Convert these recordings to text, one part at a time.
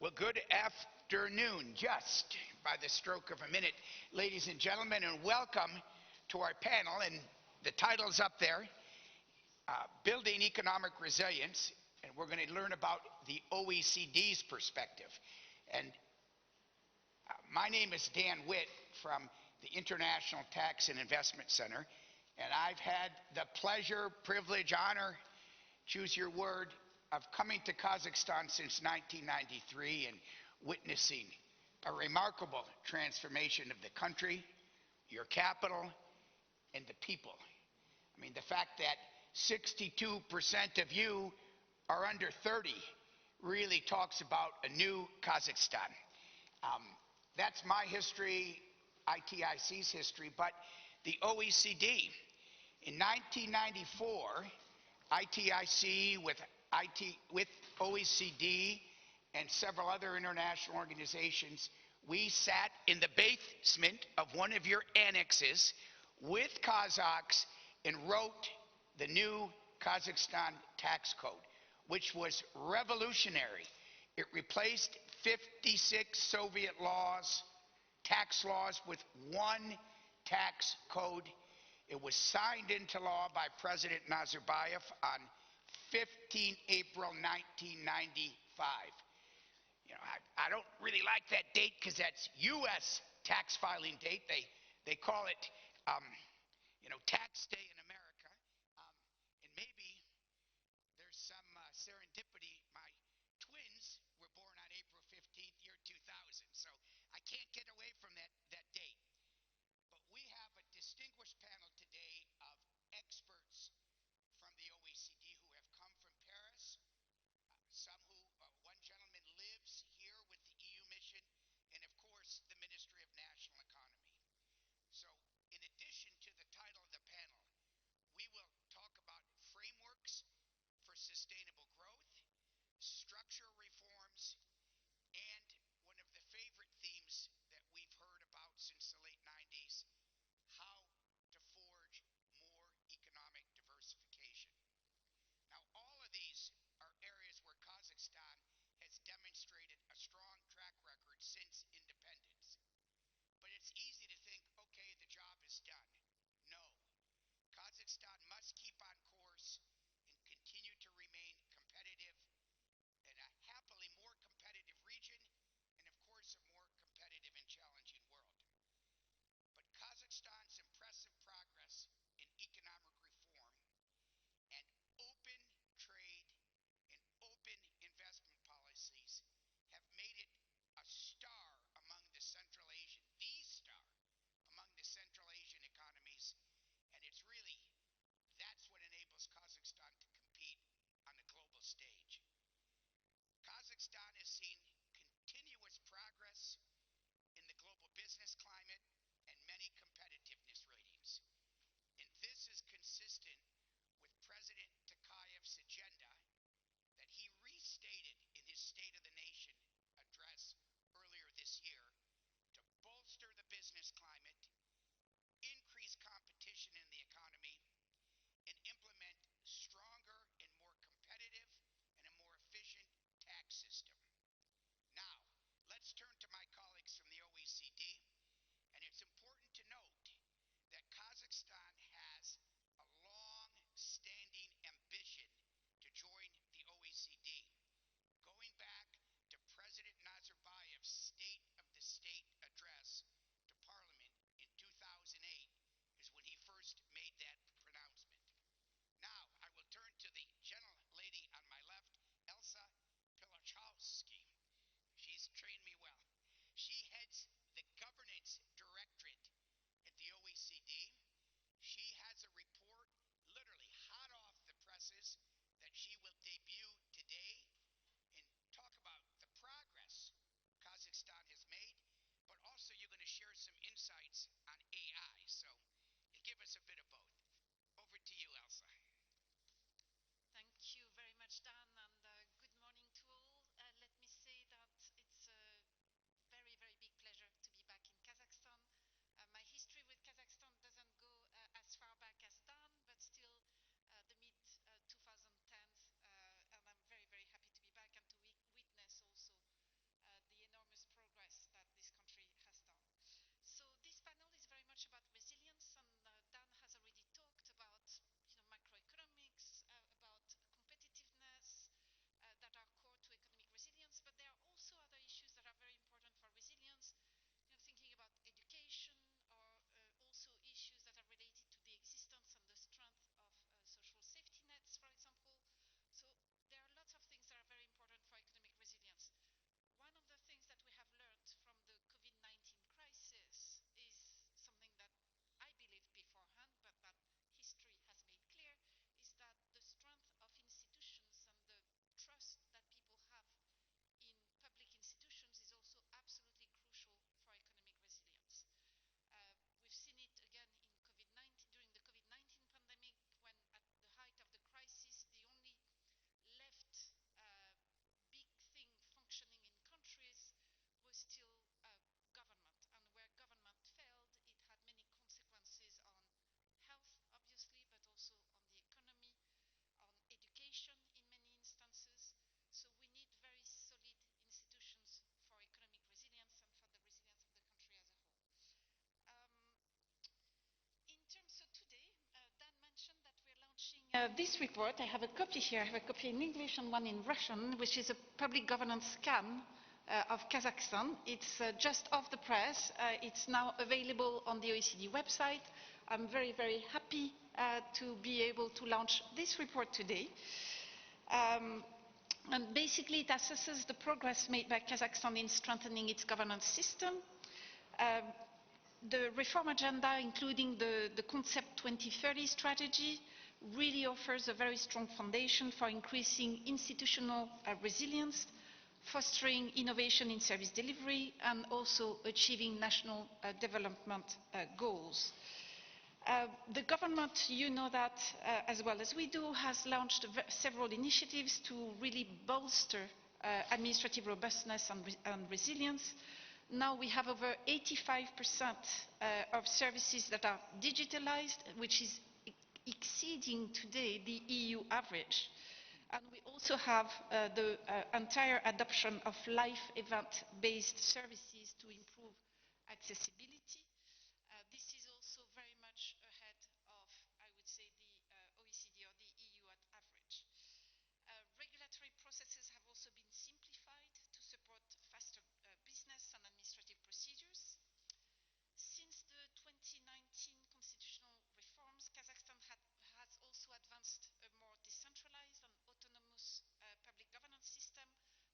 Well, good afternoon, just by the stroke of a minute, ladies and gentlemen, and welcome to our panel. And the title's up there, Building Economic Resilience, and we're going to learn about the OECD's perspective. And my name is Dan Witt from the International Tax and Investment Center, and I've had the pleasure, privilege, honor, choose your word, of coming to Kazakhstan since 1993 and witnessing a remarkable transformation of the country, your capital, and the people. I mean, the fact that 62% of you are under 30 really talks about a new Kazakhstan. That's my history, ITIC's history, but the OECD. In 1994, ITIC with OECD and several other international organizations, we sat in the basement of one of your annexes with Kazakhs and wrote the new Kazakhstan tax code, which was revolutionary. It replaced 56 Soviet laws, tax laws, with one tax code. It was signed into law by President Nazarbayev on 15 April 1995. You know, I don't really like that date because that's U.S. tax filing date. They call it, Tax Day in America. And maybe there's some serendipity. My twins were born on April 15th, year 2000, so I can't get away from that date. But we have a distinguished panel today of experts from the OECD who have come from Paris, one gentleman lives here with the EU mission, and of course the Ministry of National Economy. So in addition to the title of the panel, we will talk about frameworks for sustainable growth, structural reforms, and one of the favorite themes that we've heard about since the late 90s, how to forge more economic diversification. Now, all of these are areas where Kazakhstan has demonstrated a strong track record since independence. But it's easy to think, okay, the job is done. No. Kazakhstan must keep on course and continue to remain competitive in a happily more competitive region and, of course, a more competitive and challenging world. But Kazakhstan's impressive progress in economic reform and open trade and open investment policies have made it a star among the Central Asian economies, and that's what enables Kazakhstan to compete on the global stage. Kazakhstan has seen continuous progress in the global business climate and many competitiveness ratings. And this is consistent with President Takayev's agenda that he restated in his State of the Nation address earlier this year to bolster the business climate, increase competition in the economy, and implement stronger and more competitive and a more efficient tax system. Now, let's turn to my colleagues from the OECD, and it's important to note that Kazakhstan has a long-standing ambition to join This report, I have a copy here, I have a copy in English and one in Russian, which is a public governance scan of Kazakhstan. It's just off the press. It's now available on the OECD website. I'm very, very happy to be able to launch this report today. And basically, it assesses the progress made by Kazakhstan in strengthening its governance system. The reform agenda, including the Concept 2030 strategy, really offers a very strong foundation for increasing institutional resilience, fostering innovation in service delivery, and also achieving national development goals. The government, you know that as well as we do, has launched several initiatives to really bolster administrative robustness and resilience. Now we have over 85% of services that are digitalized, which is exceeding today the EU average. And we also have the entire adoption of live event-based services to improve accessibility. This is also very much ahead of, I would say, the OECD or the EU at average. Regulatory processes have also been simplified to support faster business and administrative procedures. Since the 2019 constitutional reforms, Kazakhstan has also advanced a more decentralized and autonomous public governance system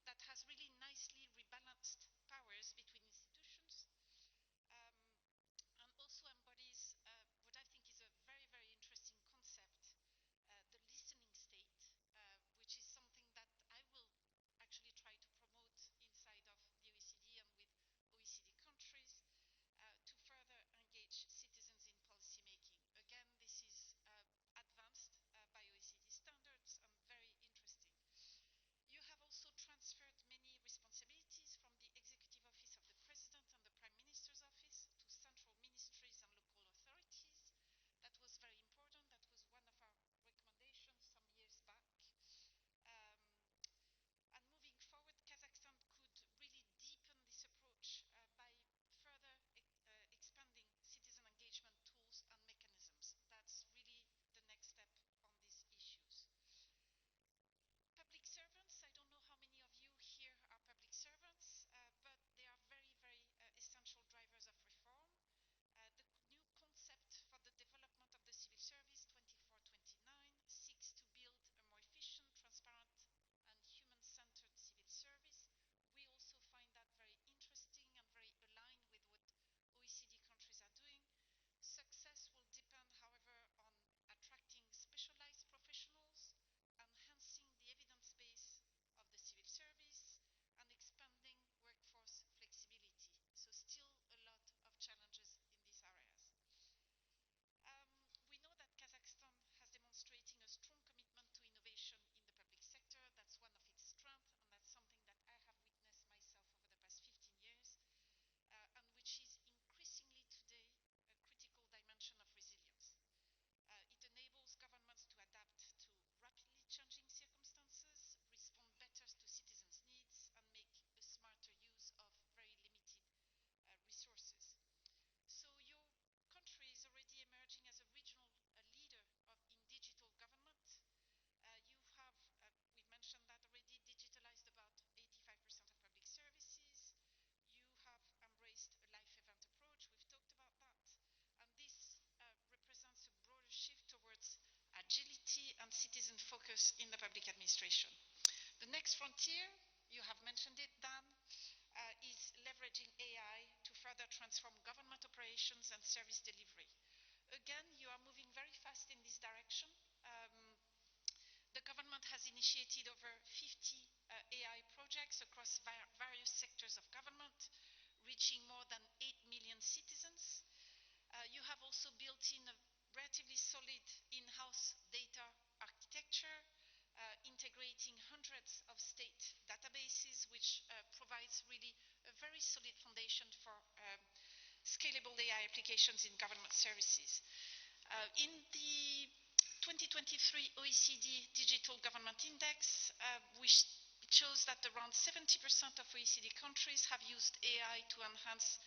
that has really nicely rebalanced powers between institutions and also embodies what I think is a very, very interesting concept, the listening state, which is something that I will actually try to promote inside of the OECD and with OECD countries to further engage citizens in policy making. Again, this is advanced by OECD standards and very interesting. You have also transferred many responsibilities from the Executive Office of the President and the Prime Minister's Office to central ministries and local authorities. That was very important. That was one of our recommendations some years back. And moving forward, Kazakhstan could really deepen this approach by further expanding citizen engagement tools and mechanisms. That's really the next step on these issues. Public servants, I don't know how many of you here are public servants, but they are very, very essential drivers of reform. The new concept for the development of the civil service 24-29 seeks to build a more efficient, transparent and human-centered civil service. We also find that very interesting and very aligned with what OECD countries are doing. Success will depend, however, on attracting specialized professionals, enhancing the evidence base of the civil service, and expanding workforce flexibility. So still a lot of challenges in these areas. We know that Kazakhstan has demonstrating a strong commitment to innovation in the public sector. That's one of its strengths, and that's something that I have witnessed myself over the past 15 years, and which is increasingly today a critical dimension of resilience. It enables governments to adapt to rapidly changing circumstances, respond better to citizens' needs, and make a smarter use of very limited resources. So your country is already emerging as a regional leader in digital government. You have, we mentioned that already, digitalized about 85% of public services. You have embraced a live event approach. We've talked about that. And this represents a broader shift towards agility and citizen focus in the public administration. The next frontier, you have mentioned it, Dan, is leveraging AI to further transform government operations and service delivery. Again, you are moving very fast in this direction. The government has initiated over 50 AI projects across various sectors of government, reaching more than 8 million citizens. You have also built in a relatively solid in-house data architecture, integrating hundreds of state databases, which provides really a very solid foundation for scalable AI applications in government services. In the 2023 OECD Digital Government Index, it shows that around 70% of OECD countries have used AI to enhance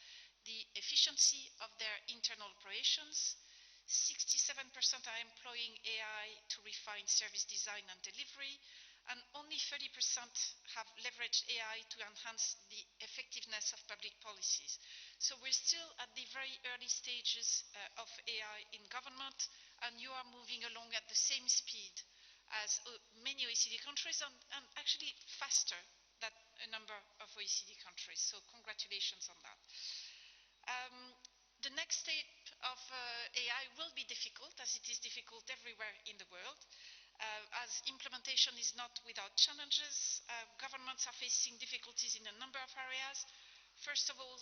the efficiency of their internal operations. 67% are employing AI to refine service design and delivery, and only 30% have leveraged AI to enhance the effectiveness of public policies. So we're still at the very early stages of AI in government, and you are moving along at the same speed as many OECD countries, and actually faster than a number of OECD countries. So congratulations on that. The next step of AI will be difficult, as it is difficult everywhere in the world, as implementation is not without challenges. Governments are facing difficulties in a number of areas. First of all,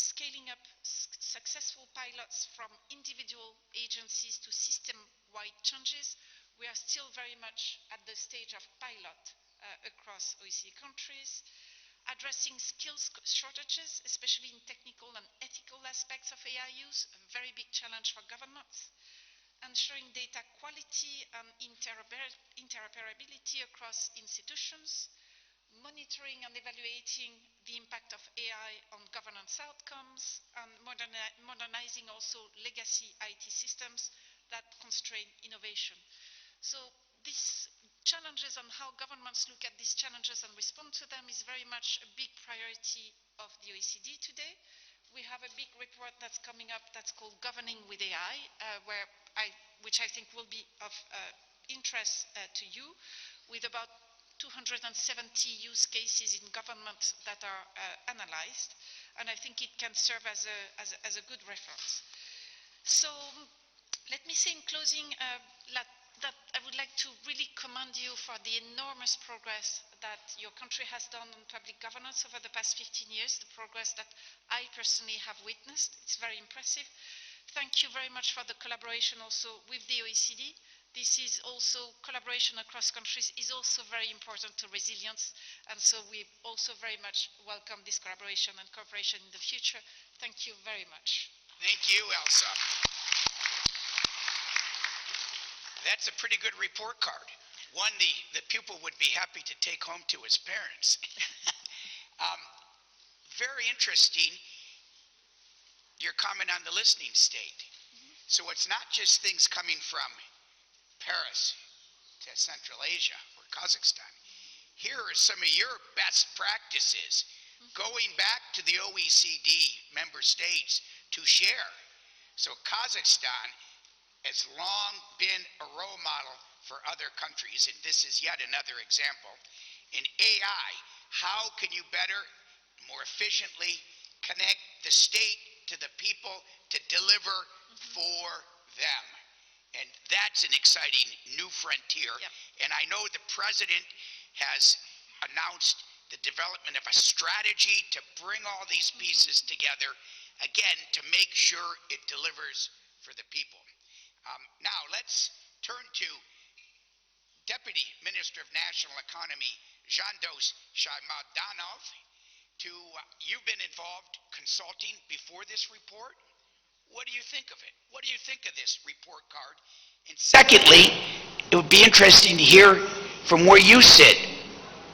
scaling up successful pilots from individual agencies to system-wide changes. We are still very much at the stage of pilot across OECD countries. Addressing skills shortages, especially in technical and ethical aspects of AI use, a very big challenge for governments. Ensuring data quality and interoperability across institutions. Monitoring and evaluating the impact of AI on governance outcomes, and modernizing also legacy IT systems that constrain innovation. So these challenges and how governments look at these challenges and respond to them is very much a big priority of the OECD today. We have a big report that's coming up that's called Governing with AI, which I think will be of interest to you, with about 270 use cases in government that are analyzed, and I think it can serve as a good reference. So let me say in closing that I would like to really commend you for the enormous progress that your country has done on public governance over the past 15 years, the progress that I personally have witnessed. It's very impressive. Thank you very much for the collaboration also with the OECD. This is also, collaboration across countries is also very important to resilience, and so we also very much welcome this collaboration and cooperation in the future. Thank you very much. Thank you, Elsa. That's a pretty good report card. One the pupil would be happy to take home to his parents. Very interesting, your comment on the listening state. So it's not just things coming from Paris to Central Asia or Kazakhstan. Here are some of your best practices going back to the OECD member states to share. So Kazakhstan has long been a role model for other countries, and this is yet another example. In AI, how can you better, more efficiently connect the state to the people to deliver for them? And that's an exciting new frontier. Yep. And I know the president has announced the development of a strategy to bring all these pieces together, again, to make sure it delivers for the people. Now let's turn to Deputy Minister of National Economy, Zhandos Shaimadanov. You've been involved consulting before this report. What do you think of it? What do you think of this report card? And secondly, it would be interesting to hear from where you sit,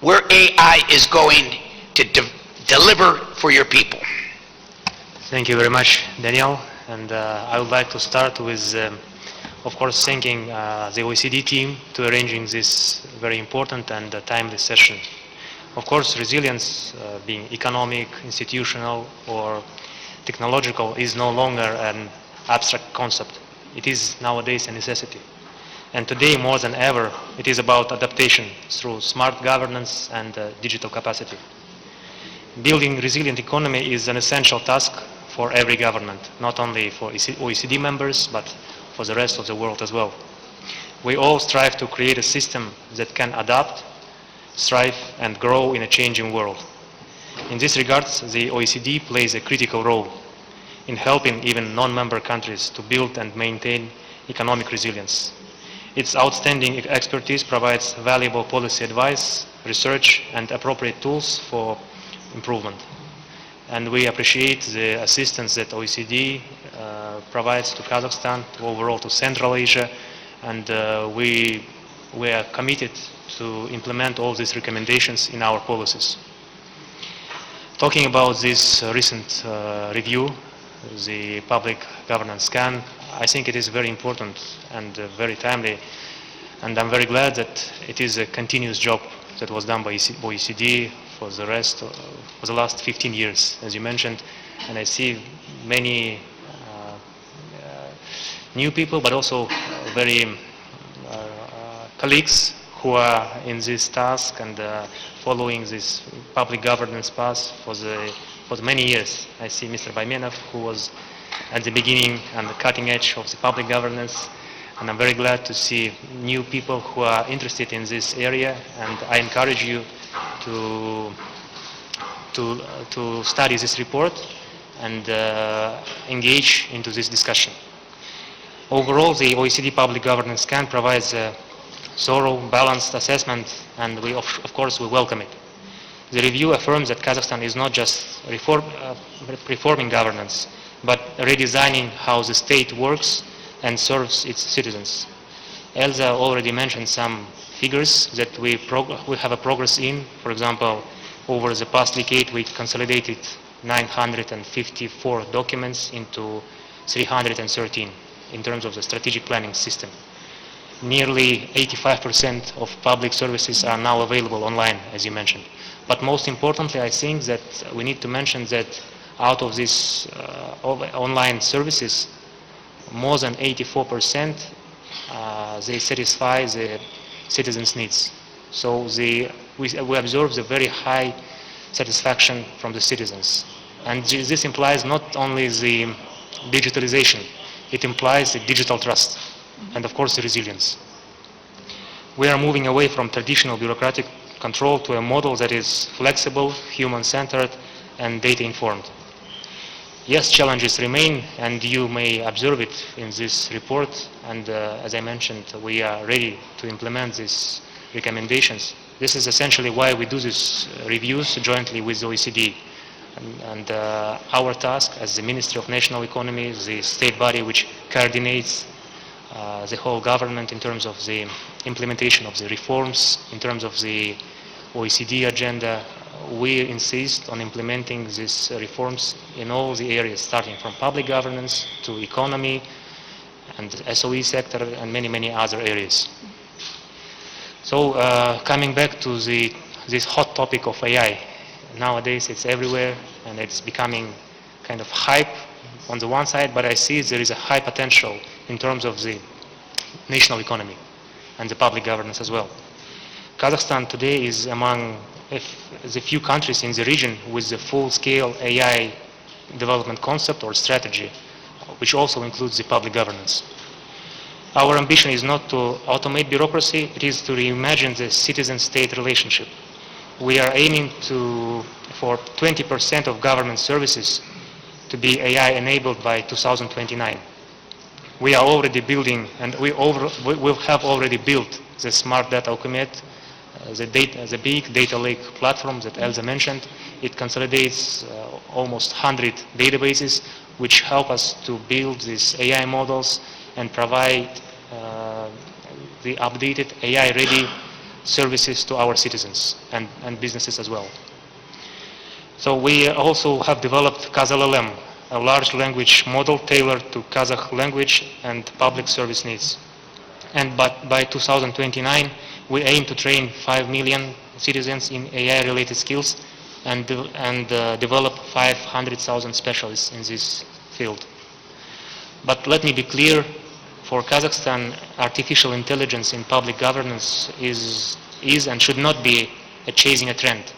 where AI is going to deliver for your people. Thank you very much, Daniel. And I would like to start with, of course, thanking the OECD team to arranging this very important and timely session. Of course, resilience, being economic, institutional, or technological, is no longer an abstract concept. It is nowadays a necessity. And today, more than ever, it is about adaptation through smart governance and digital capacity. Building resilient economy is an essential task for every government, not only for OECD members, but for the rest of the world as well. We all strive to create a system that can adapt, thrive, and grow in a changing world. In this regard, the OECD plays a critical role in helping even non-member countries to build and maintain economic resilience. Its outstanding expertise provides valuable policy advice, research, and appropriate tools for improvement. And we appreciate the assistance that OECD provides to Kazakhstan, overall to Central Asia, and we are committed to implement all these recommendations in our policies. Talking about this recent review, the public governance scan, I think it is very important and very timely, and I'm very glad that it is a continuous job that was done by OECD for the last 15 years, as you mentioned, and I see many new people, but also very colleagues who are in this task and following this public governance path for the many years. I see Mr. Baymenov, who was at the beginning and the cutting edge of the public governance, and I'm very glad to see new people who are interested in this area, and I encourage you to study this report and engage into this discussion. Overall, the OECD public governance scan provides a thorough, balanced assessment, and we, of course, we welcome it. The review affirms that Kazakhstan is not just reforming governance, but redesigning how the state works and serves its citizens. Elsa already mentioned some figures that we have a progress in. For example, over the past decade, we consolidated 954 documents into 313 in terms of the strategic planning system. Nearly 85% of public services are now available online, as you mentioned. But most importantly, I think that we need to mention that out of these online services, more than 84% they satisfy the citizens' needs. So we observe the very high satisfaction from the citizens. And this implies not only the digitalization, it implies the digital trust and of course the resilience. We are moving away from traditional bureaucratic control to a model that is flexible, human-centered and data-informed. Yes, challenges remain, and you may observe it in this report, and as I mentioned, we are ready to implement these recommendations. This is essentially why we do these reviews jointly with the OECD. And our task as the Ministry of National Economy, the state body which coordinates the whole government in terms of the implementation of the reforms, in terms of the OECD agenda, we insist on implementing these reforms in all the areas, starting from public governance to economy and SOE sector and many, many other areas. So coming back to this hot topic of AI, nowadays it's everywhere and it's becoming kind of hype on the one side, but I see there is a high potential in terms of the national economy and the public governance as well. Kazakhstan today is among the few countries in the region with the full-scale AI development concept or strategy, which also includes the public governance. Our ambition is not to automate bureaucracy, it is to reimagine the citizen-state relationship. We are aiming for 20% of government services to be AI-enabled by 2029. We are already building, and we have already built the Smart Data Okumet, the big data lake platform that Elsa mentioned. It consolidates almost 100 databases which help us to build these AI models and provide the updated AI-ready services to our citizens and businesses as well. So we also have developed KazLLM, a large language model tailored to Kazakh language and public service needs. And by 2029, we aim to train 5 million citizens in AI-related skills and develop 500,000 specialists in this field. But let me be clear, for Kazakhstan, artificial intelligence in public governance is and should not be chasing a trend.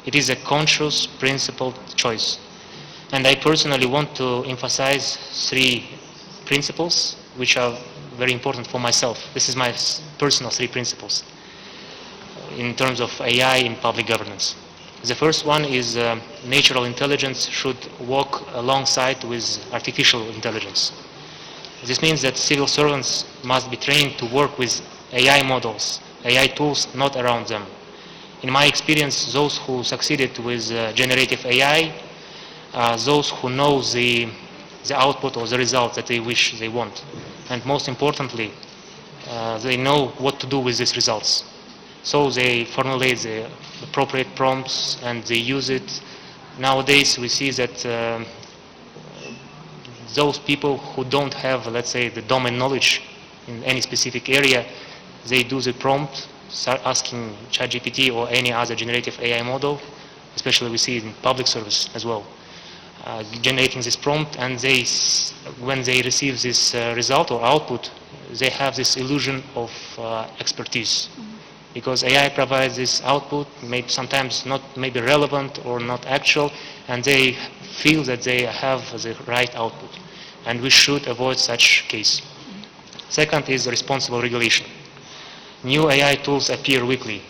It is a conscious, principled choice. And I personally want to emphasize 3 principles which are very important for myself. This is my personal 3 principles in terms of AI in public governance. The first one is natural intelligence should walk alongside with artificial intelligence. This means that civil servants must be trained to work with AI models, AI tools, not around them. In my experience, those who succeeded with generative AI are those who know the output or the result that they wish they want. And most importantly, they know what to do with these results. So they formulate the appropriate prompts and they use it. Nowadays we see that those people who don't have, let's say, the domain knowledge in any specific area, they do the prompt, start asking ChatGPT or any other generative AI model, especially we see it in public service as well, generating this prompt, and when they receive this result or output, they have this illusion of expertise. Because AI provides this output, maybe sometimes not maybe relevant or not actual, and they feel that they have the right output. And we should avoid such case. Second is responsible regulation. New AI tools appear weekly,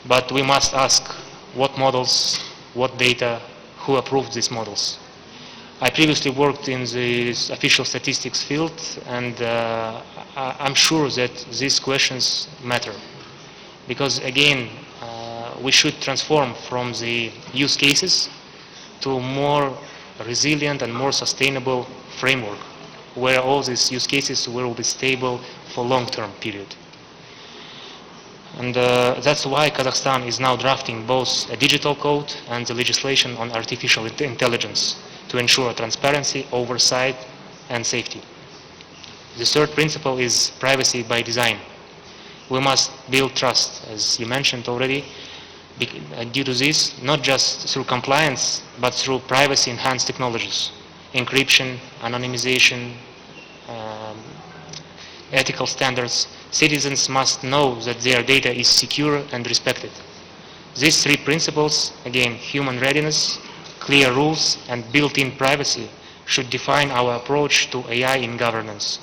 but we must ask what models, what data, who approved these models. I previously worked in the official statistics field, and I'm sure that these questions matter. Because again, we should transform from the use cases to more resilient and more sustainable framework, where all these use cases will be stable for long-term period. And that's why Kazakhstan is now drafting both a digital code and the legislation on artificial intelligence to ensure transparency, oversight, and safety. The third principle is privacy by design. We must build trust, as you mentioned already. Due to this, not just through compliance, but through privacy-enhanced technologies, encryption, anonymization, ethical standards, citizens must know that their data is secure and respected. These three principles, again, human readiness, clear rules, and built-in privacy, should define our approach to AI in governance.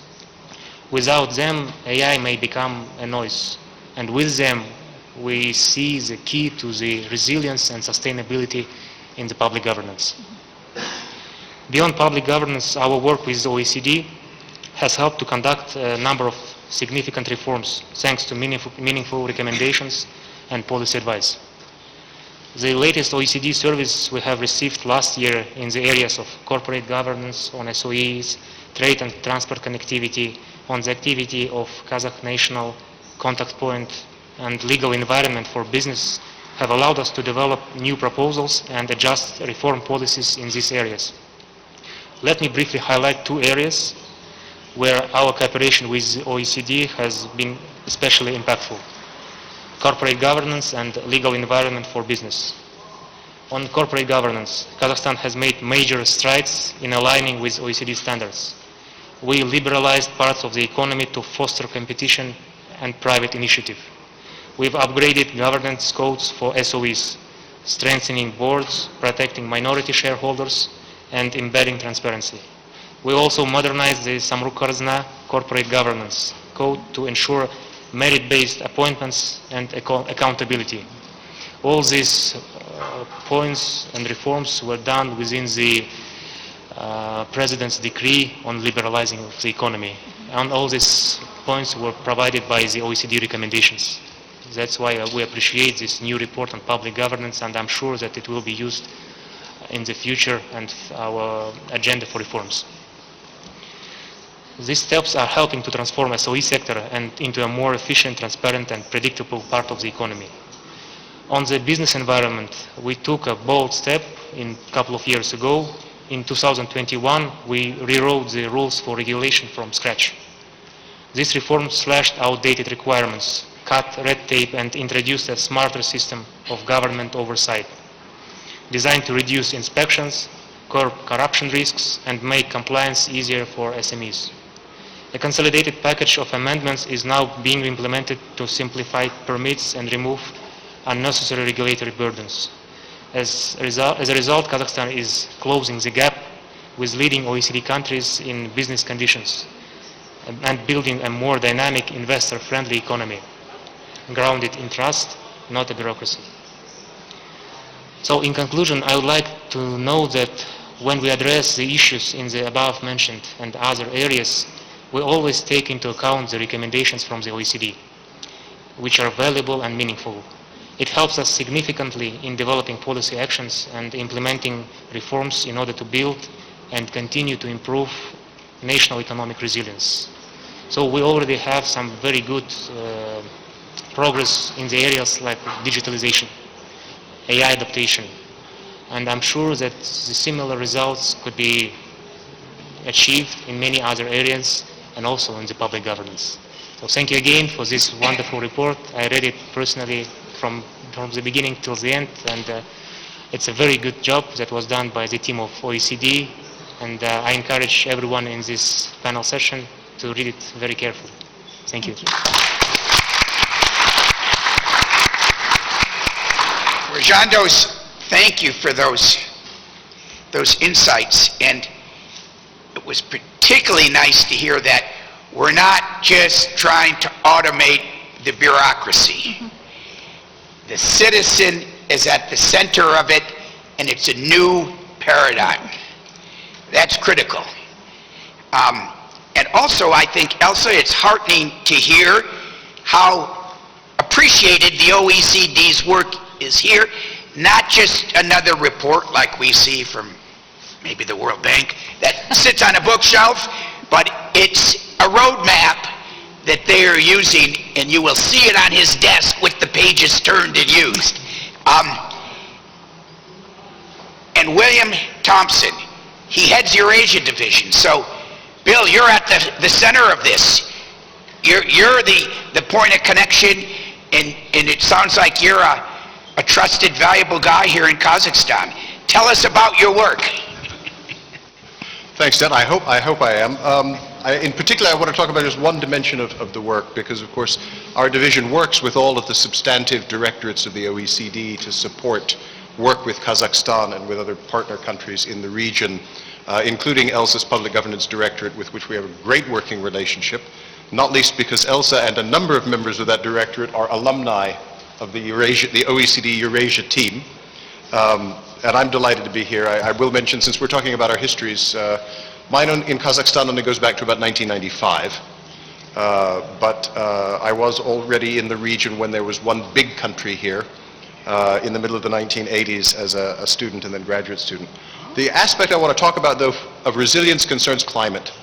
Without them, AI may become a noise, and with them, we see the key to the resilience and sustainability in the public governance. Beyond public governance, our work with the OECD has helped to conduct a number of significant reforms thanks to meaningful recommendations and policy advice. The latest OECD service we have received last year in the areas of corporate governance, on SOEs, trade and transport connectivity, on the activity of Kazakh National Contact Point, and legal environment for business have allowed us to develop new proposals and adjust reform policies in these areas. Let me briefly highlight two areas where our cooperation with the OECD has been especially impactful: corporate governance and legal environment for business. On corporate governance, Kazakhstan has made major strides in aligning with OECD standards. We liberalized parts of the economy to foster competition and private initiative. We've upgraded governance codes for SOEs, strengthening boards, protecting minority shareholders, and embedding transparency. We also modernized the Samruk-Karzna corporate governance code to ensure merit-based appointments and accountability. All these points and reforms were done within the President's decree on liberalizing of the economy. And all these points were provided by the OECD recommendations. That's why we appreciate this new report on public governance, and I'm sure that it will be used in the future and our agenda for reforms. These steps are helping to transform SOE sector and into a more efficient, transparent, and predictable part of the economy. On the business environment, we took a bold step a couple of years ago. In 2021, we rewrote the rules for regulation from scratch. This reform slashed outdated requirements, cut red tape, and introduced a smarter system of government oversight, designed to reduce inspections, curb corruption risks, and make compliance easier for SMEs. A consolidated package of amendments is now being implemented to simplify permits and remove unnecessary regulatory burdens. As a result, Kazakhstan is closing the gap with leading OECD countries in business conditions and building a more dynamic, investor-friendly economy, grounded in trust, not a bureaucracy. So in conclusion, I would like to know that when we address the issues in the above mentioned and other areas, we always take into account the recommendations from the OECD, which are valuable and meaningful. It helps us significantly in developing policy actions and implementing reforms in order to build and continue to improve national economic resilience. So we already have some very good progress in the areas like digitalization, AI adaptation, and I'm sure that the similar results could be achieved in many other areas and also in the public governance. So thank you again for this wonderful report. I read it personally from the beginning till the end, and it's a very good job that was done by the team of OECD, and I encourage everyone in this panel session to read it very carefully. Thank you. Rajandos, thank you for those insights, and it was particularly nice to hear that we're not just trying to automate the bureaucracy. The citizen is at the center of it, and it's a new paradigm. That's critical. And also, I think, Elsa, it's heartening to hear how appreciated the OECD's work is here. Not just another report like we see from maybe the World Bank that sits on a bookshelf, but it's a roadmap that they are using, and you will see it on his desk with the pages turned and used. And William Thompson, he heads Eurasia division. So, Bill, you're at the center of this. You're the point of connection, and it sounds like you're a trusted, valuable guy here in Kazakhstan. Tell us about your work. Thanks, Dan. I hope I am. In particular, I want to talk about just one dimension of the work, because, of course, our division works with all of the substantive directorates of the OECD to support work with Kazakhstan and with other partner countries in the region, including ELSA's Public Governance Directorate, with which we have a great working relationship, not least because ELSA and a number of members of that directorate are alumni of the OECD Eurasia team. And I'm delighted to be here. I will mention, since we're talking about our histories, mine in Kazakhstan only goes back to about 1995. But I was already in the region when there was one big country here in the middle of the 1980s as a student and then graduate student. The aspect I want to talk about, though, of resilience concerns climate.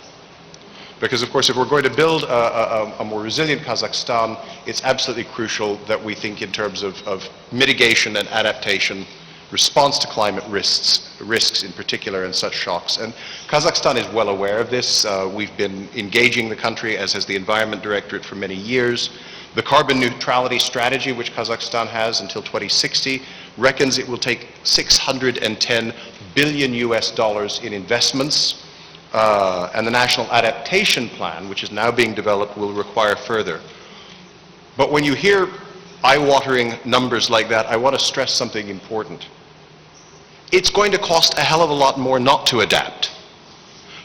Because, of course, if we're going to build a more resilient Kazakhstan, it's absolutely crucial that we think in terms of mitigation and adaptation, response to climate risks in particular, and such shocks. And Kazakhstan is well aware of this. We've been engaging the country, as has the Environment Directorate, for many years. The carbon neutrality strategy, which Kazakhstan has until 2060, reckons it will take $610 billion in investments. And the National Adaptation Plan, which is now being developed, will require further. But when you hear eye-watering numbers like that, I want to stress something important. It's going to cost a hell of a lot more not to adapt.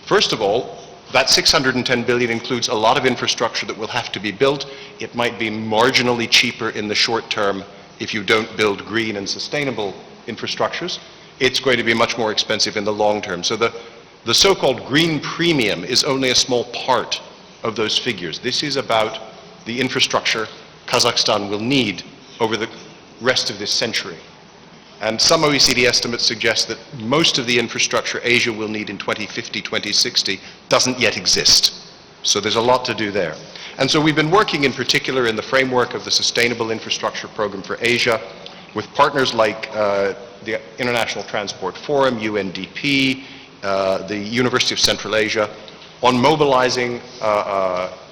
First of all, that $610 billion includes a lot of infrastructure that will have to be built. It might be marginally cheaper in the short term if you don't build green and sustainable infrastructures. It's going to be much more expensive in the long term. So the so-called green premium is only a small part of those figures. This is about the infrastructure Kazakhstan will need over the rest of this century. And some OECD estimates suggest that most of the infrastructure Asia will need in 2050, 2060 doesn't yet exist. So there's a lot to do there. And so we've been working in particular in the framework of the Sustainable Infrastructure Program for Asia with partners like the International Transport Forum, UNDP, the University of Central Asia, on mobilizing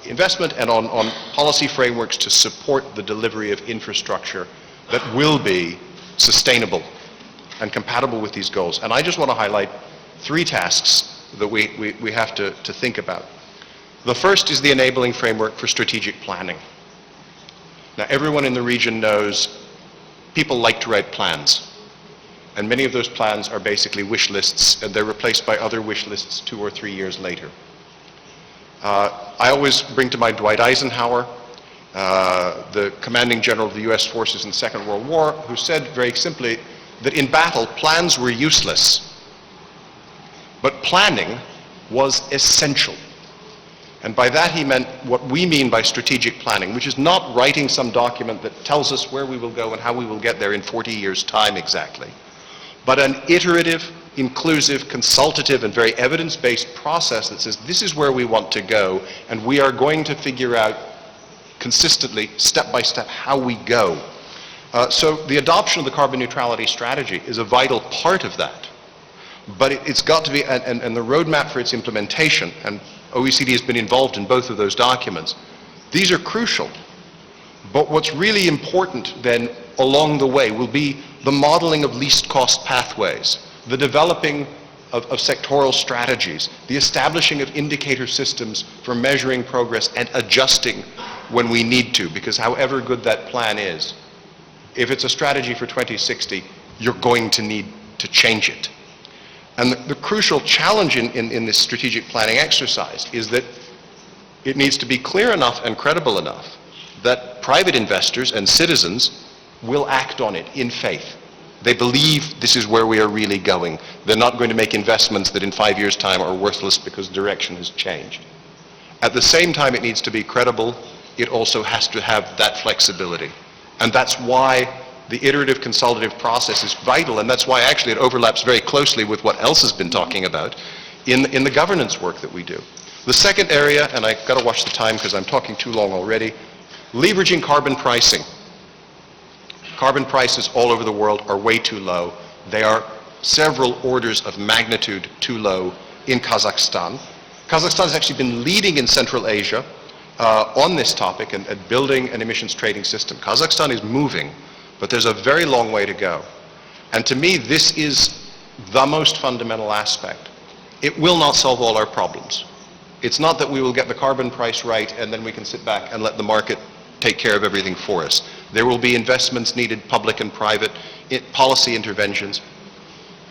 investment and on policy frameworks to support the delivery of infrastructure that will be sustainable and compatible with these goals. And I just want to highlight three tasks that we have to think about. The first is the enabling framework for strategic planning. Now, everyone in the region knows people like to write plans. And many of those plans are basically wish lists, and they're replaced by other wish lists 2 or 3 years later. I always bring to mind Dwight Eisenhower, the commanding general of the US forces in the Second World War, who said very simply that in battle, plans were useless, but planning was essential. And by that he meant what we mean by strategic planning, which is not writing some document that tells us where we will go and how we will get there in 40 years' time exactly, but an iterative, inclusive, consultative, and very evidence-based process that says this is where we want to go, and we are going to figure out consistently, step by step, how we go. So the adoption of the carbon neutrality strategy is a vital part of that. But it's got to be, and the roadmap for its implementation, and OECD has been involved in both of those documents, these are crucial. But what's really important then along the way will be the modeling of least cost pathways, the developing of sectoral strategies, the establishing of indicator systems for measuring progress and adjusting when we need to, because however good that plan is, if it's a strategy for 2060, you're going to need to change it. And the crucial challenge in this strategic planning exercise is that it needs to be clear enough and credible enough that private investors and citizens will act on it in faith. They believe this is where we are really going. They're not going to make investments that in 5 years' time are worthless because direction has changed. At the same time, it needs to be credible. It also has to have that flexibility. And that's why the iterative consultative process is vital, and that's why actually it overlaps very closely with what else has been talking about in the governance work that we do. The second area, and I've got to watch the time because I'm talking too long already, leveraging carbon pricing. Carbon prices all over the world are way too low. They are several orders of magnitude too low in Kazakhstan. Kazakhstan has actually been leading in Central Asia on this topic and building an emissions trading system. Kazakhstan is moving, but there's a very long way to go. And to me, this is the most fundamental aspect. It will not solve all our problems. It's not that we will get the carbon price right and then we can sit back and let the market take care of everything for us. There will be investments needed, public and private, policy interventions.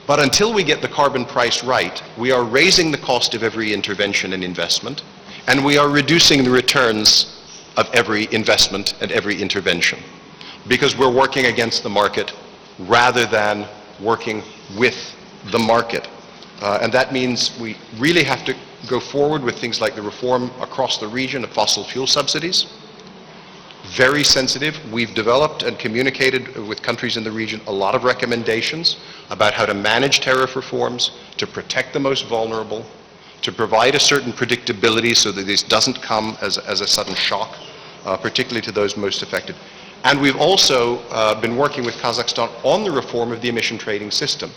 But until we get the carbon price right, we are raising the cost of every intervention and investment, and we are reducing the returns of every investment and every intervention, because we're working against the market rather than working with the market. And that means we really have to go forward with things like the reform across the region of fossil fuel subsidies. Very sensitive. We've developed and communicated with countries in the region a lot of recommendations about how to manage tariff reforms, to protect the most vulnerable, to provide a certain predictability so that this doesn't come as a sudden shock, particularly to those most affected. And we've also been working with Kazakhstan on the reform of the emission trading system,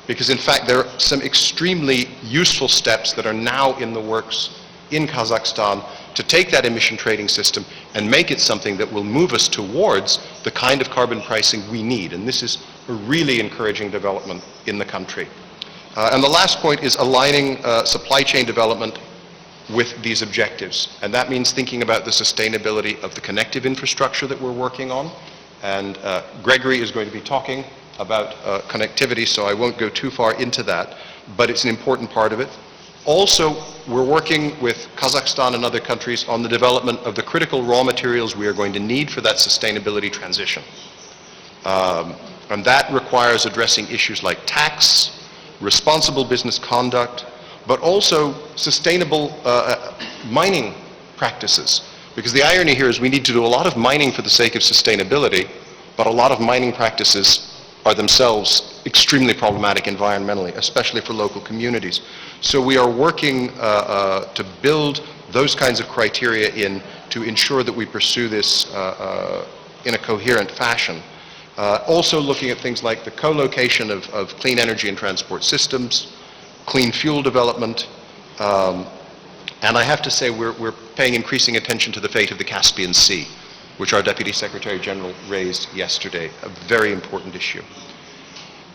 because in fact there are some extremely useful steps that are now in the works in Kazakhstan to take that emission trading system and make it something that will move us towards the kind of carbon pricing we need. And this is a really encouraging development in the country. And the last point is aligning supply chain development with these objectives. And that means thinking about the sustainability of the connective infrastructure that we're working on. And Gregory is going to be talking about connectivity, so I won't go too far into that, but it's an important part of it. Also, we're working with Kazakhstan and other countries on the development of the critical raw materials we are going to need for that sustainability transition. And that requires addressing issues like tax, responsible business conduct, but also sustainable mining practices. Because the irony here is we need to do a lot of mining for the sake of sustainability, but a lot of mining practices are themselves extremely problematic environmentally, especially for local communities. So we are working to build those kinds of criteria in to ensure that we pursue this in a coherent fashion. Also looking at things like the co-location of clean energy and transport systems, clean fuel development, and I have to say we're paying increasing attention to the fate of the Caspian Sea, which our Deputy Secretary General raised yesterday, a very important issue.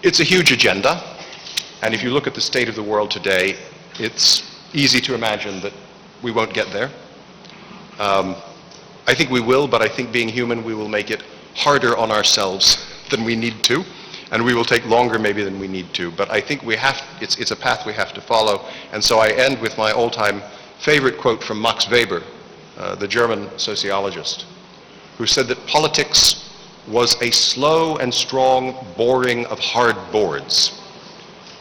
It's a huge agenda, and if you look at the state of the world today, it's easy to imagine that we won't get there. I think we will, but I think being human, we will make it harder on ourselves than we need to, and we will take longer maybe than we need to, but I think we have, it's a path we have to follow, and so I end with my all-time favorite quote from Max Weber, the German sociologist, who said that politics was a slow and strong boring of hard boards.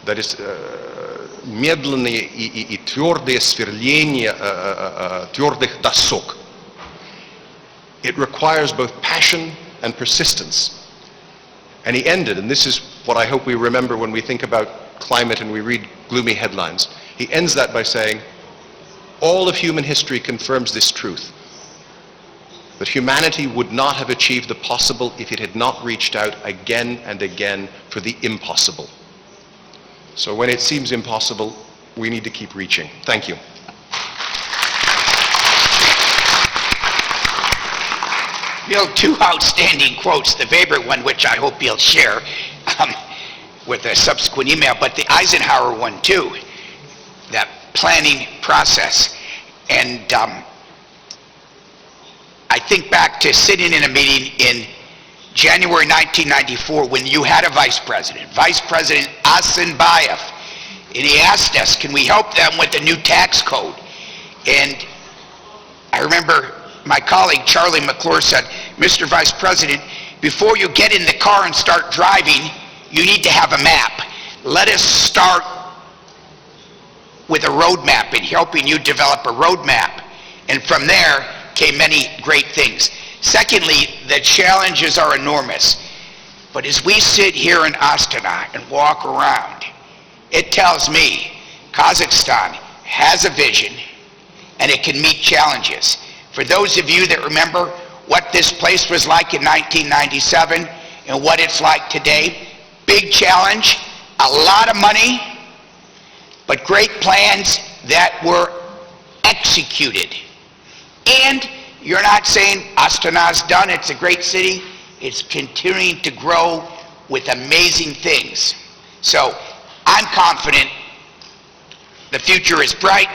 That is, медленное и твердое сверление твердых досок. It requires both passion and persistence. And he ended, and this is what I hope we remember when we think about climate and we read gloomy headlines. He ends that by saying, all of human history confirms this truth, that humanity would not have achieved the possible if it had not reached out again and again for the impossible. So when it seems impossible, we need to keep reaching. Thank you. Bill, two outstanding quotes, the favorite one, which I hope you'll share with a subsequent email, but the Eisenhower one too, that planning process. And I think back to sitting in a meeting in January 1994 when you had a Vice President Asenbayev, and he asked us, can we help them with the new tax code? And I remember my colleague Charlie McClure said, Mr. Vice President, before you get in the car and start driving, you need to have a map. Let us start with a roadmap and helping you develop a roadmap. And from there came many great things. Secondly, the challenges are enormous. But as we sit here in Astana and walk around, it tells me Kazakhstan has a vision and it can meet challenges. For those of you that remember what this place was like in 1997 and what it's like today, big challenge, a lot of money, but great plans that were executed. And you're not saying Astana's done, it's a great city, it's continuing to grow with amazing things. So I'm confident the future is bright,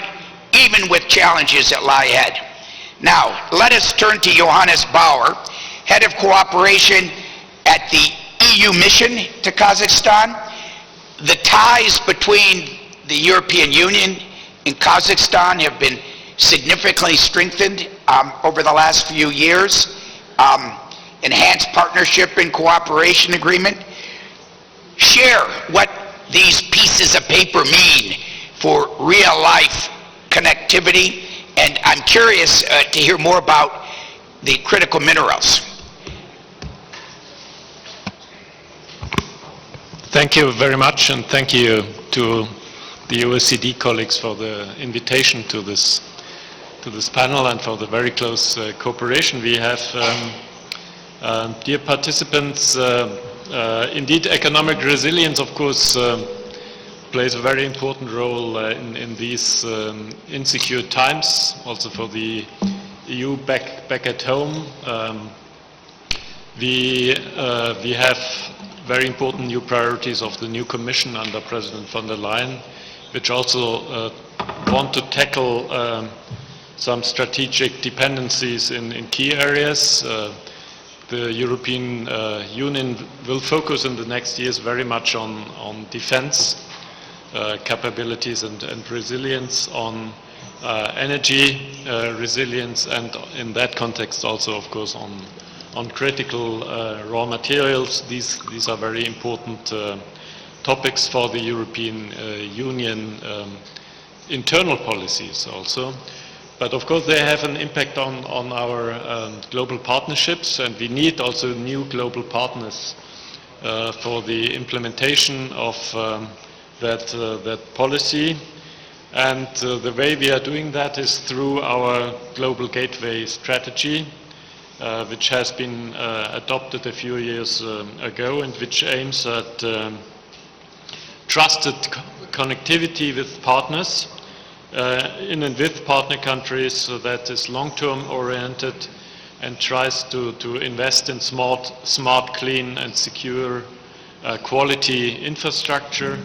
even with challenges that lie ahead. Now, let us turn to Johannes Bauer, Head of Cooperation at the EU mission to Kazakhstan. The ties between the European Union and Kazakhstan have been significantly strengthened over the last few years. Enhanced partnership and cooperation agreement. Share what these pieces of paper mean for real life connectivity, and I'm curious to hear more about the critical minerals. Thank you very much, and thank you to the OECD colleagues for the invitation to this panel and for the very close cooperation we have. Dear participants, indeed economic resilience, of course, plays a very important role in these insecure times, also for the EU back at home. We have very important new priorities of the new Commission under President von der Leyen, which also want to tackle some strategic dependencies in key areas. The European Union will focus in the next years very much on defense capabilities and resilience, on energy resilience, and in that context also, of course, on critical raw materials. These are very important topics for the European Union internal policies also. But of course they have an impact on our global partnerships, and we need also new global partners for the implementation of that policy. And the way we are doing that is through our Global Gateway strategy, which has been adopted a few years ago, and which aims at trusted connectivity with partners in and with partner countries, so that is long-term oriented and tries to invest in smart, clean and secure quality infrastructure,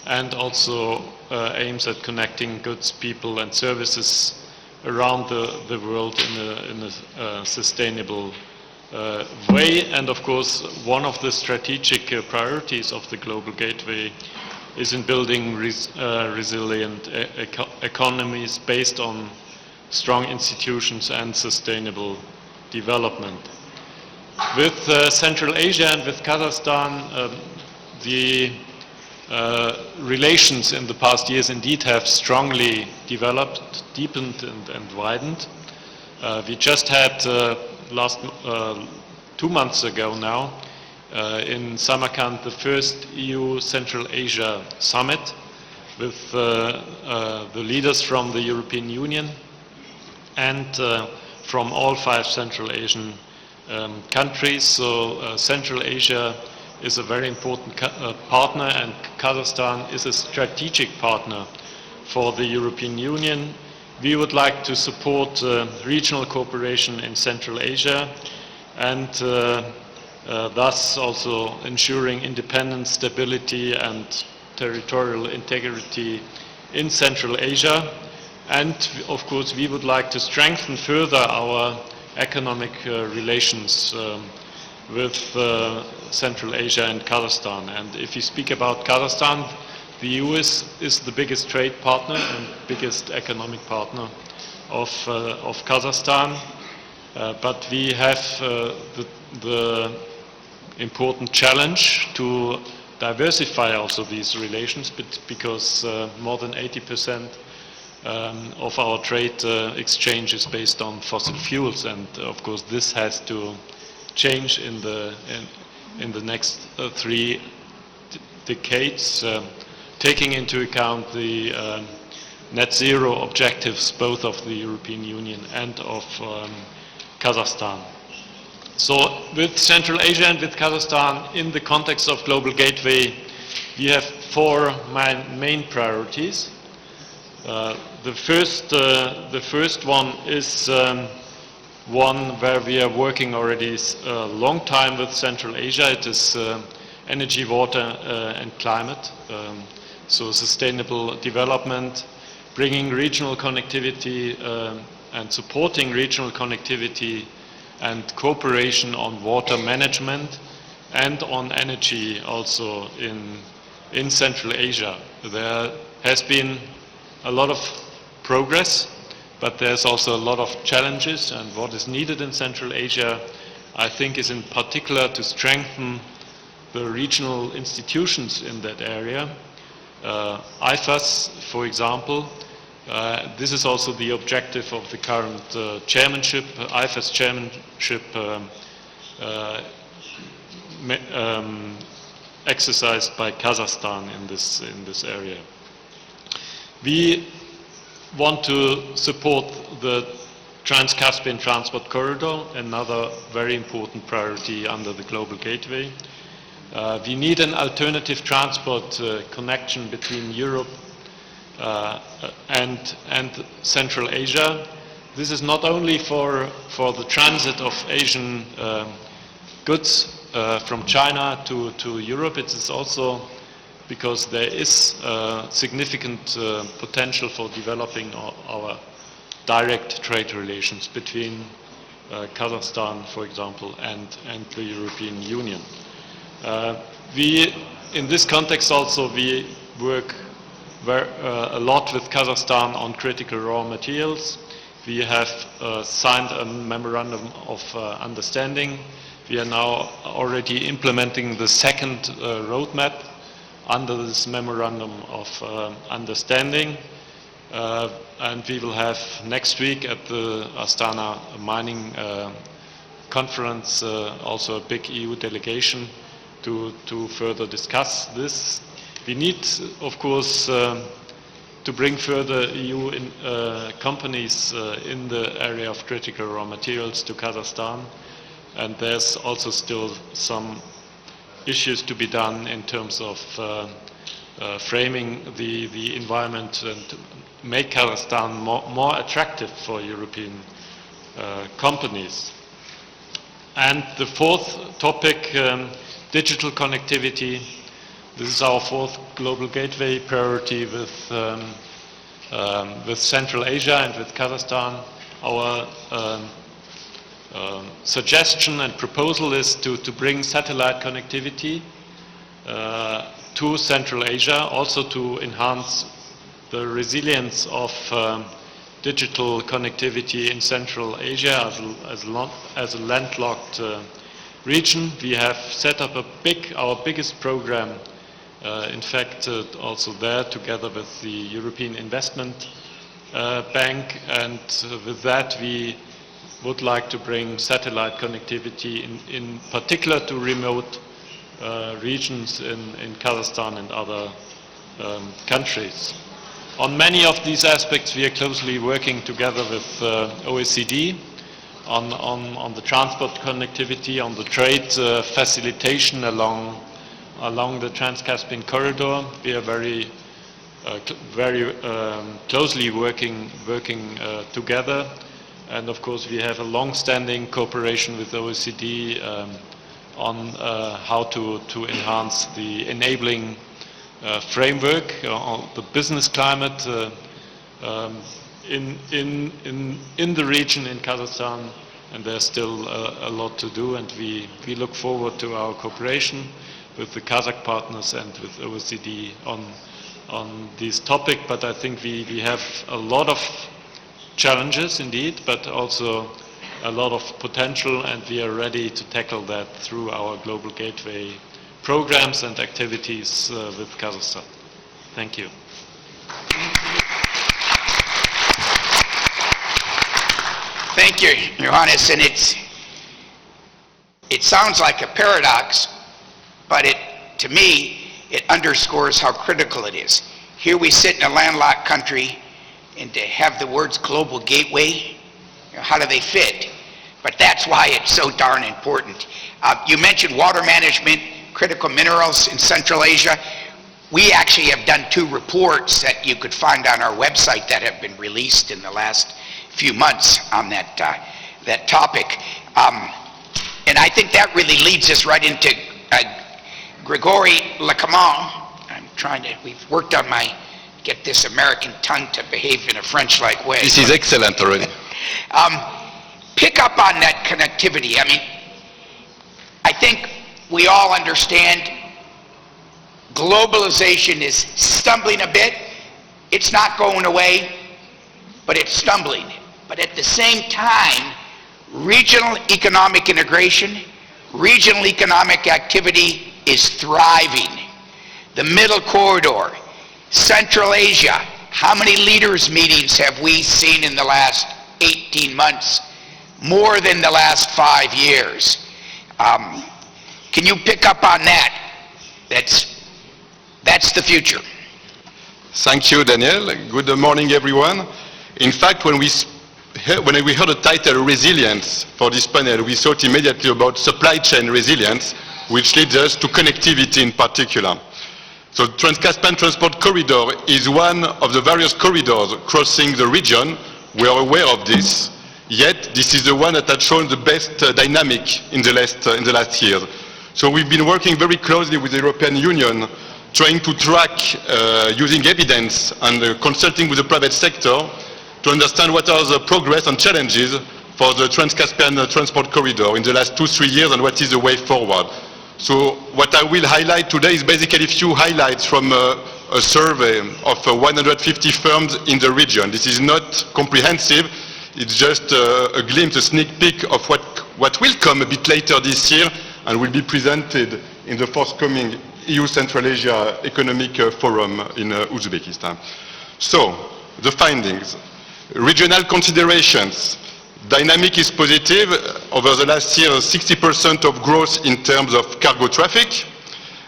and also aims at connecting goods, people and services around the world in a sustainable way. And of course, one of the strategic priorities of the Global Gateway is in building resilient economies based on strong institutions and sustainable development. With Central Asia and with Kazakhstan, the relations in the past years indeed have strongly developed, deepened and widened. We just had 2 months ago now in Samarkand the first EU Central Asia Summit with the leaders from the European Union and from all 5 Central Asian countries. So Central Asia is a very important partner, and Kazakhstan is a strategic partner for the European Union. We would like to support regional cooperation in Central Asia and thus also ensuring independence, stability and territorial integrity in Central Asia. And of course we would like to strengthen further our economic relations with Central Asia and Kazakhstan. And if you speak about Kazakhstan, the EU is the biggest trade partner and biggest economic partner of Kazakhstan. But we have the important challenge to diversify also these relations, because more than 80% of our trade exchange is based on fossil fuels, and of course this has to change in the next 3 decades, taking into account the net zero objectives both of the European Union and of Kazakhstan. So with Central Asia and with Kazakhstan, in the context of Global Gateway, we have 4 main priorities. The first one is one where we are working already a long time with Central Asia. It is energy, water and climate. So sustainable development, bringing regional connectivity and supporting regional connectivity and cooperation on water management and on energy also in Central Asia. There has been a lot of progress, but there's also a lot of challenges, and what is needed in Central Asia, I think, is in particular to strengthen the regional institutions in that area. IFAS, for example, this is also the objective of the current chairmanship, IFAS chairmanship exercised by Kazakhstan in this area. We want to support the Trans-Caspian Transport Corridor, another very important priority under the Global Gateway. We need an alternative transport connection between Europe and Central Asia. This is not only for the transit of Asian goods from China to Europe, it is also because there is significant potential for developing our direct trade relations between Kazakhstan, for example, and the European Union. In this context also, we work a lot with Kazakhstan on critical raw materials. We have signed a memorandum of understanding. We are now already implementing the second roadmap under this memorandum of understanding. And we will have next week at the Astana mining conference also a big EU delegation to further discuss this. We need, of course, to bring further EU companies in the area of critical raw materials to Kazakhstan, and there's also still some issues to be done in terms of framing the environment and to make Kazakhstan more attractive for European companies. And the fourth topic, digital connectivity. This is our 4th Global Gateway priority with Central Asia and with Kazakhstan. Our suggestion and proposal is to bring satellite connectivity to Central Asia, also to enhance the resilience of digital connectivity in Central Asia as a landlocked region. We have set up our biggest program, in fact, also there together with the European Investment Bank, and with that we would like to bring satellite connectivity in particular to remote regions in Kazakhstan and other countries. On many of these aspects we are closely working together with OECD on the transport connectivity, on the trade facilitation along along the Trans-Caspian corridor. We are very closely working together, and of course we have a long-standing cooperation with the OECD on how to enhance the enabling framework on the business climate in the region in Kazakhstan, and there's still a lot to do, and we look forward to our cooperation with the Kazakh partners and with OECD on this topic. But I think we have a lot of challenges indeed, but also a lot of potential, and we are ready to tackle that through our Global Gateway programs and activities with Kazakhstan. Thank you. Thank you, Johannes. And it sounds like a paradox, but to me, it underscores how critical it is. Here we sit in a landlocked country, and to have the words global gateway, how do they fit? But that's why it's so darn important. You mentioned water management, critical minerals in Central Asia. We actually have done 2 reports that you could find on our website that have been released in the last few months on that topic. And I think that really leads us right into Grigory Lecommand. We've worked on get this American tongue to behave in a French-like way. This is excellent already. Pick up on that connectivity. I mean, I think we all understand globalization is stumbling a bit. It's not going away, but it's stumbling. But at the same time, regional economic integration, regional economic activity is thriving. The Middle Corridor, Central Asia, how many leaders' meetings have we seen in the last 18 months? More than the last 5 years. Can you pick up on that? That's the future. Thank you, Daniel. Good morning, everyone. In fact, when we heard the title resilience for this panel, we thought immediately about supply chain resilience, which leads us to connectivity in particular. So the Trans-Caspian Transport Corridor is one of the various corridors crossing the region. We are aware of this. Yet, this is the one that has shown the best dynamic in the last years. So we've been working very closely with the European Union, trying to track, using evidence and consulting with the private sector, to understand what are the progress and challenges for the Trans-Caspian Transport Corridor in the last 2-3 years, and what is the way forward. So what I will highlight today is basically a few highlights from a survey of 150 firms in the region. This is not comprehensive. It's just a glimpse, a sneak peek of what will come a bit later this year and will be presented in the forthcoming EU Central Asia Economic Forum in Uzbekistan. So, the findings. Regional considerations. Dynamic is positive. Over the last year, 60% of growth in terms of cargo traffic.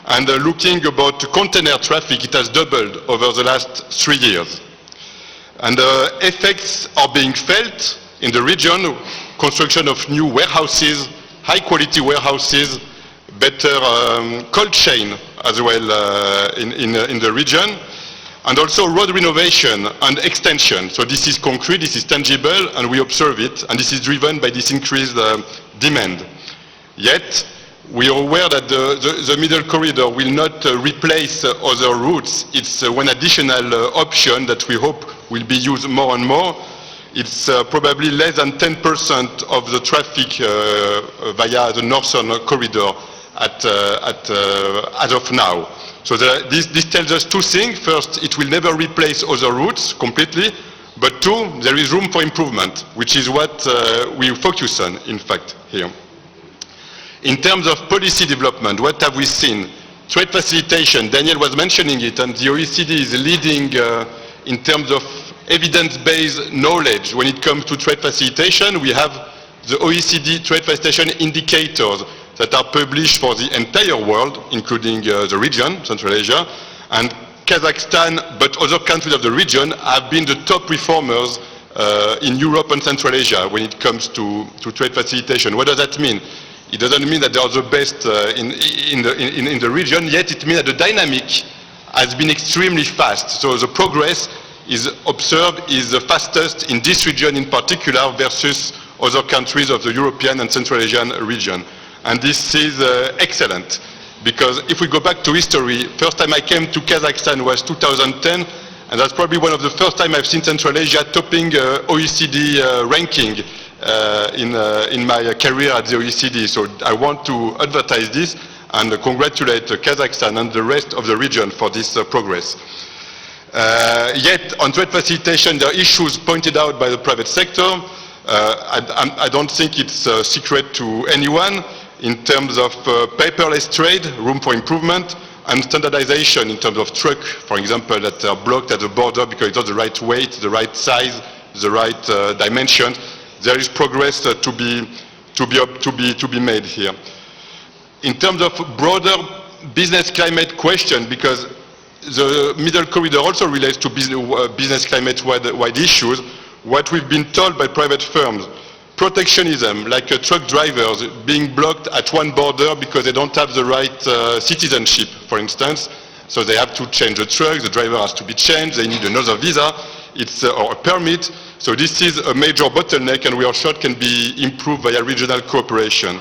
And looking about container traffic, it has doubled over the last 3 years. And effects are being felt in the region, construction of new warehouses, high-quality warehouses, better cold chain as well in the region, and also road renovation and extension. So this is concrete, this is tangible, and we observe it, and this is driven by this increased demand. Yet, we are aware that the middle corridor will not replace other routes. It's one additional option that we hope will be used more and more. It's probably less than 10% of the traffic via the northern corridor as of now. So this tells us 2 things. First, it will never replace other routes completely. But 2, there is room for improvement, which is what we focus on, in fact, here. In terms of policy development, what have we seen? Trade facilitation, Daniel was mentioning it, and the OECD is leading in terms of evidence-based knowledge when it comes to trade facilitation. We have the OECD trade facilitation indicators that are published for the entire world, including the region, Central Asia, and Kazakhstan, but other countries of the region have been the top reformers in Europe and Central Asia when it comes to trade facilitation. What does that mean? It doesn't mean that they are the best in the region, yet it means that the dynamic has been extremely fast. So the progress is observed is the fastest in this region in particular versus other countries of the European and Central Asian region. And this is excellent, because if we go back to history, first time I came to Kazakhstan was 2010, and that's probably one of the first time I've seen Central Asia topping OECD ranking in my career at the OECD. So I want to advertise this and congratulate Kazakhstan and the rest of the region for this progress. Yet on trade facilitation, there are issues pointed out by the private sector. I don't think it's a secret to anyone in terms of paperless trade, room for improvement, and standardization in terms of truck, for example, that are blocked at the border because it's not the right weight, the right size, the right dimension. There is progress to be made here. In terms of broader business climate question, because the middle corridor also relates to business climate-wide issues, what we've been told by private firms, protectionism, like truck drivers being blocked at one border because they don't have the right citizenship, for instance, so they have to change the truck, the driver has to be changed, they need another visa, or a permit. So this is a major bottleneck, and we are sure it can be improved via regional cooperation.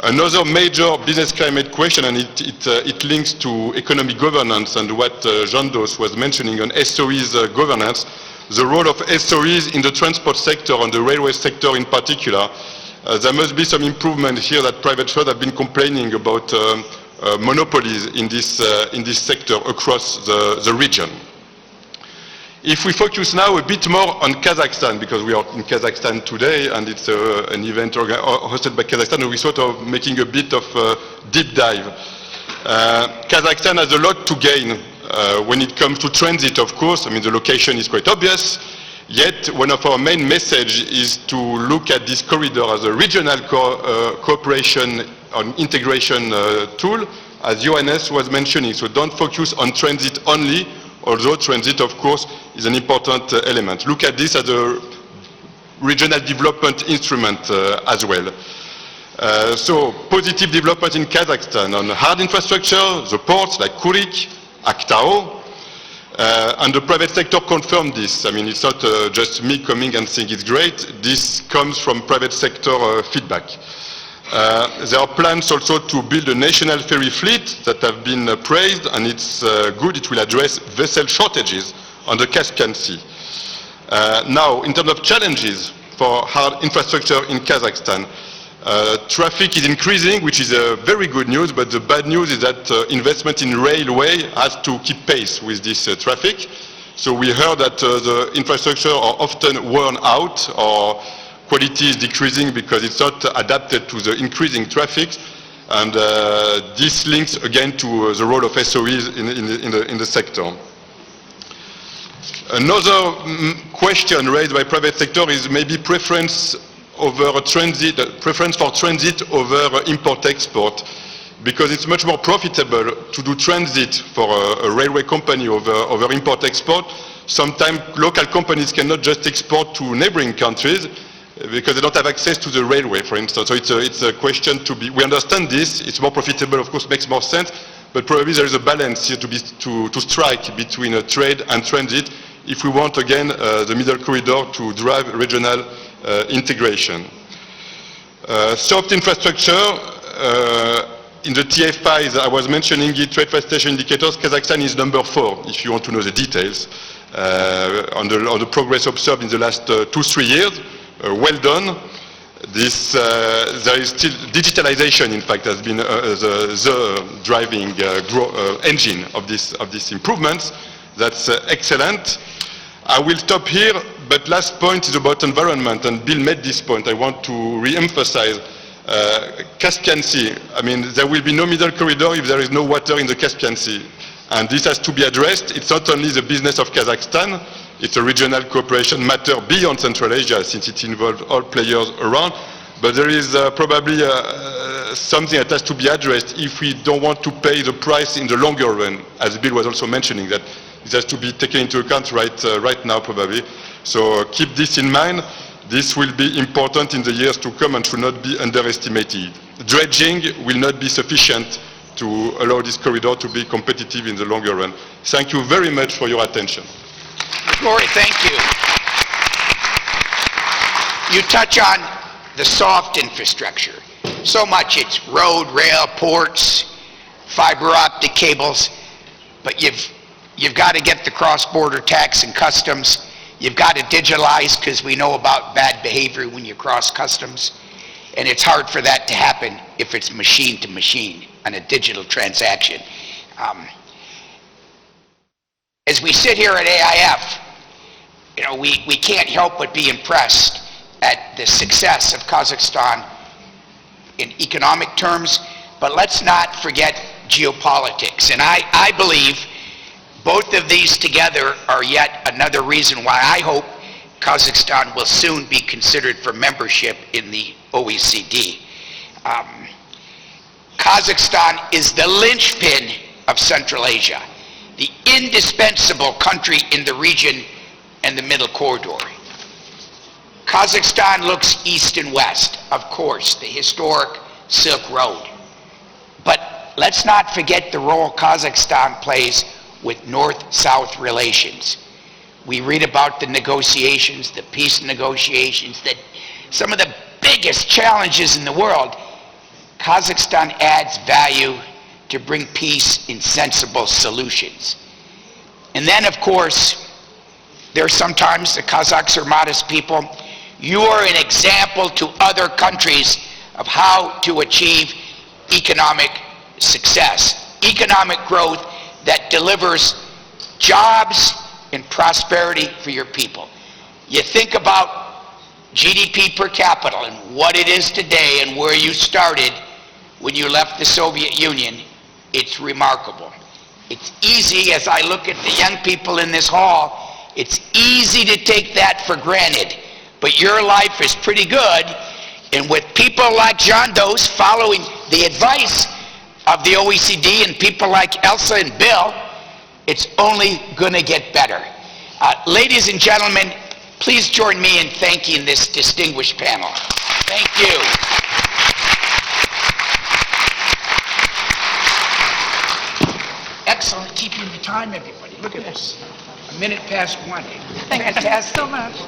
Another major business climate question, and it links to economic governance and what Jean Dos was mentioning on SOE's governance, the role of SOEs in the transport sector and the railway sector in particular. There must be some improvement here that private firms have been complaining about monopolies in this sector across the region. If we focus now a bit more on Kazakhstan, because we are in Kazakhstan today and it's an event hosted by Kazakhstan, we sort of making a bit of a deep dive. Kazakhstan has a lot to gain when it comes to transit, of course. I mean, the location is quite obvious, yet one of our main messages is to look at this corridor as a regional cooperation and integration tool, as Johannes was mentioning. So don't focus on transit only, although transit, of course, is an important element. Look at this as a regional development instrument as well. So positive development in Kazakhstan on hard infrastructure, the ports like Kurik, Aktao, and the private sector confirmed this. I mean, it's not just me coming and saying it's great. This comes from private sector feedback. There are plans also to build a national ferry fleet that have been praised, and it's good. It will address vessel shortages on the Caspian Sea. Now, in terms of challenges for hard infrastructure in Kazakhstan, traffic is increasing, which is very good news, but the bad news is that investment in railway has to keep pace with this traffic. So we heard that the infrastructure are often worn out, or quality is decreasing because it's not adapted to the increasing traffic, and this links again to the role of SOEs in the sector. Another question raised by private sector is maybe preference for transit over import-export, because it's much more profitable to do transit for a railway company over import-export. Sometimes local companies cannot just export to neighboring countries because they don't have access to the railway, for instance. So it's a question to be, we understand this, it's more profitable, of course, makes more sense, but probably there is a balance here to strike between trade and transit if we want, again, the middle corridor to drive regional integration. Soft infrastructure, in the TFIs, I was mentioning it, trade facilitation indicators, Kazakhstan is number 4, if you want to know the details, on the progress observed in the last 2-3 years. Well done. This, there is still digitalization, in fact, has been the driving engine of these improvements. That's excellent. I will stop here, but last point is about environment, and Bill made this point. I want to re-emphasize Caspian Sea. I mean, there will be no middle corridor if there is no water in the Caspian Sea. And this has to be addressed. It's not only the business of Kazakhstan, it's a regional cooperation matter beyond Central Asia, since it involves all players around. But there is probably something that has to be addressed if we don't want to pay the price in the longer run, as Bill was also mentioning, that it has to be taken into account right now, probably. So keep this in mind. This will be important in the years to come and should not be underestimated. Dredging will not be sufficient to allow this corridor to be competitive in the longer run. Thank you very much for your attention. Glory, thank you. You touch on the soft infrastructure. So much, it's road, rail, ports, fiber optic cables, but you've got to get the cross-border tax and customs. You've got to digitalize, because we know about bad behavior when you cross customs. And it's hard for that to happen if it's machine to machine on a digital transaction. As we sit here at AIF, you know, we can't help but be impressed at the success of Kazakhstan in economic terms, but let's not forget geopolitics. And I believe both of these together are yet another reason why I hope Kazakhstan will soon be considered for membership in the OECD. Kazakhstan is the linchpin of Central Asia, the indispensable country in the region and the middle corridor. Kazakhstan looks east and west, of course, the historic Silk Road. But let's not forget the role Kazakhstan plays with North-South relations. We read about the negotiations, the peace negotiations, that some of the biggest challenges in the world. Kazakhstan adds value to bring peace in sensible solutions. And then, of course, there's sometimes the Kazakhs are modest people. You are an example to other countries of how to achieve economic success, economic growth that delivers jobs and prosperity for your people. You think about GDP per capita and what it is today and where you started when you left the Soviet Union, it's remarkable. It's easy, as I look at the young people in this hall, it's easy to take that for granted. But your life is pretty good, and with people like John Doe following the advice of the OECD and people like Elsa and Bill, it's only going to get better. Ladies and gentlemen, please join me in thanking this distinguished panel. Thank you. Excellent keeping the time, everybody. Look at this. 1:01. Thank you so much.